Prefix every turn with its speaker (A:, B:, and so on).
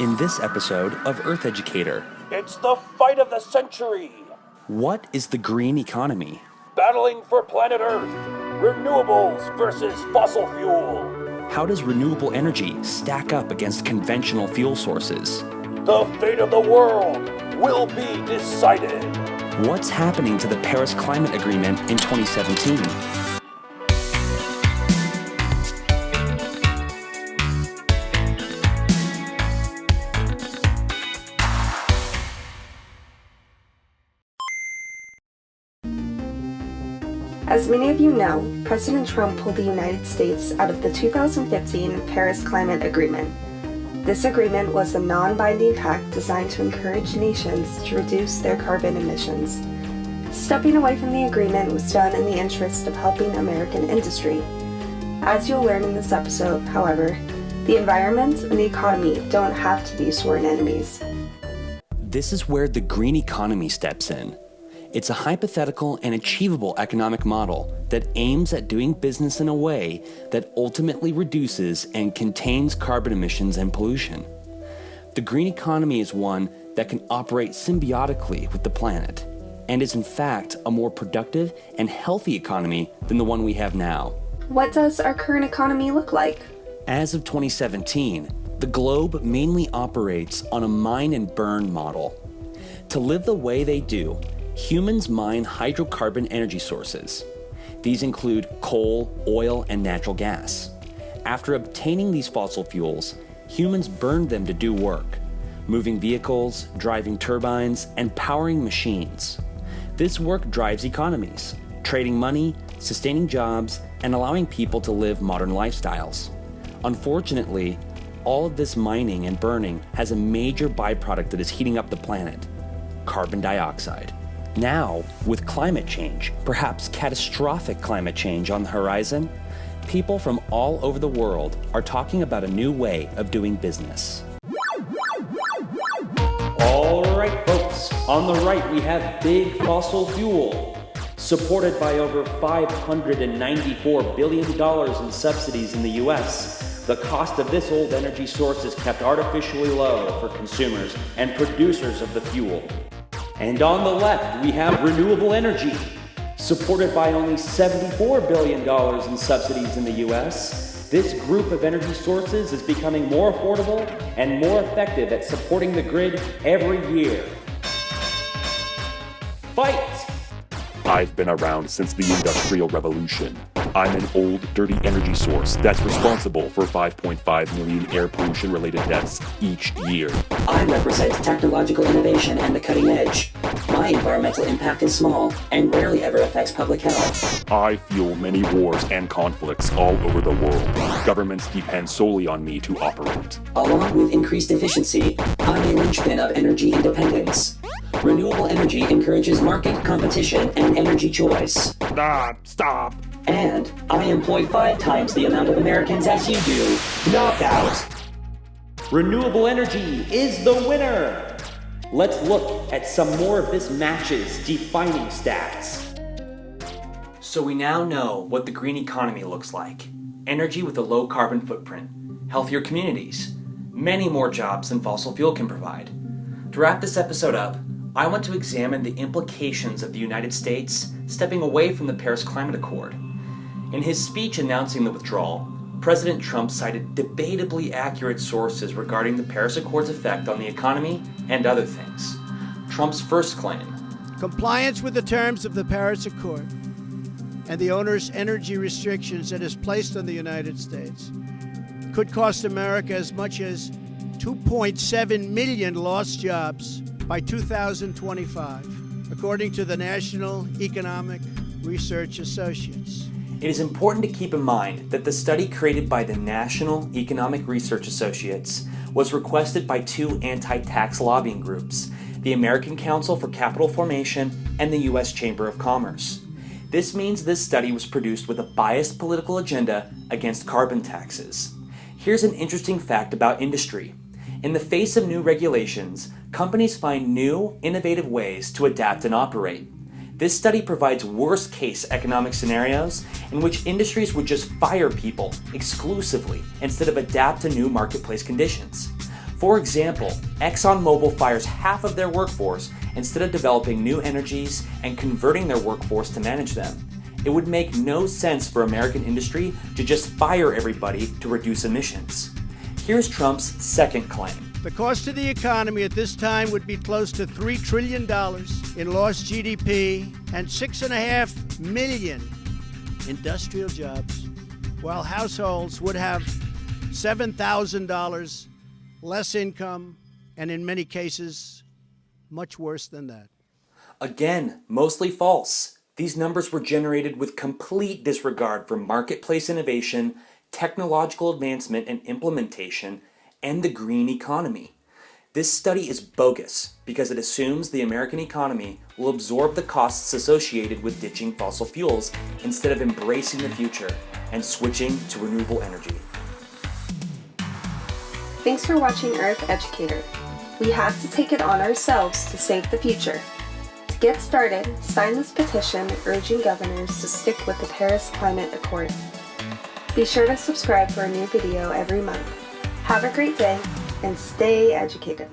A: In this episode of Earth Educator,
B: it's the fight of the century.
A: What is the green economy?
B: Battling for planet Earth. Renewables versus fossil fuel.
A: How does renewable energy stack up against conventional fuel sources?
B: The fate of the world will be decided.
A: What's happening to the Paris Climate Agreement in 2017?
C: As many of you know, President Trump pulled the United States out of the 2015 Paris Climate Agreement. This agreement was a non-binding pact designed to encourage nations to reduce their carbon emissions. Stepping away from the agreement was done in the interest of helping American industry. As you'll learn in this episode, however, the environment and the economy don't have to be sworn enemies.
A: This is where the green economy steps in. It's a hypothetical and achievable economic model that aims at doing business in a way that ultimately reduces and contains carbon emissions and pollution. The green economy is one that can operate symbiotically with the planet, and is in fact a more productive and healthy economy than the one we have now.
C: What does our current economy look like?
A: As of 2017, the globe mainly operates on a mine and burn model. To live the way they do, humans mine hydrocarbon energy sources. These include coal, oil, and natural gas. After obtaining these fossil fuels, humans burn them to do work, moving vehicles, driving turbines, and powering machines. This work drives economies, trading money, sustaining jobs, and allowing people to live modern lifestyles. Unfortunately, all of this mining and burning has a major byproduct that is heating up the planet: carbon dioxide. Now, with climate change, perhaps catastrophic climate change on the horizon, people from all over the world are talking about a new way of doing business. All right, folks, on the right we have big fossil fuel. Supported by over $594 billion in subsidies in the US, the cost of this old energy source is kept artificially low for consumers and producers of the fuel. And on the left, we have renewable energy. Supported by only $74 billion in subsidies in the US, this group of energy sources is becoming more affordable and more effective at supporting the grid every year. Fight!
D: I've been around since the Industrial Revolution. I'm an old, dirty energy source that's responsible for 5.5 million air pollution-related deaths each year.
E: I represent technological innovation and the cutting edge. My environmental impact is small and rarely ever affects public health.
D: I fuel many wars and conflicts all over the world. Governments depend solely on me to operate.
E: Along with increased efficiency, I'm a linchpin of energy independence. Renewable energy encourages market competition and energy choice.
D: Stop!
E: And I employ 5 times the amount of Americans as you do. Knockout!
A: Renewable energy is the winner! Let's look at some more of this match's defining stats. So we now know what the green economy looks like. Energy with a low carbon footprint, healthier communities, many more jobs than fossil fuel can provide. To wrap this episode up, I want to examine the implications of the United States stepping away from the Paris Climate Accord. In his speech announcing the withdrawal, President Trump cited debatably accurate sources regarding the Paris Accord's effect on the economy and other things. Trump's first claim:
F: compliance with the terms of the Paris Accord and the onerous energy restrictions it has placed on the United States could cost America as much as 2.7 million lost jobs by 2025, according to the National Economic Research Associates.
A: It is important to keep in mind that the study created by the National Economic Research Associates was requested by 2 anti-tax lobbying groups, the American Council for Capital Formation and the U.S. Chamber of Commerce. This means this study was produced with a biased political agenda against carbon taxes. Here's an interesting fact about industry. In the face of new regulations, companies find new, innovative ways to adapt and operate. This study provides worst-case economic scenarios in which industries would just fire people exclusively instead of adapt to new marketplace conditions.
G: For example, ExxonMobil fires half of their workforce instead of developing new energies and converting their workforce to manage them. It would make no sense for American industry to just fire everybody to reduce emissions. Here's Trump's second claim.
F: The cost to the economy at this time would be close to $3 trillion in lost GDP and 6.5 million industrial jobs, while households would have $7,000 less income, and in many cases, much worse than that.
G: Again, mostly false. These numbers were generated with complete disregard for marketplace innovation, technological advancement and implementation, and the green economy. This study is bogus because it assumes the American economy will absorb the costs associated with ditching fossil fuels instead of embracing the future and switching to renewable energy.
C: Thanks for watching Earth Educator. We have to take it on ourselves to save the future. To get started, sign this petition urging governors to stick with the Paris Climate Accord. Be sure to subscribe for a new video every month. Have a great day and stay educated.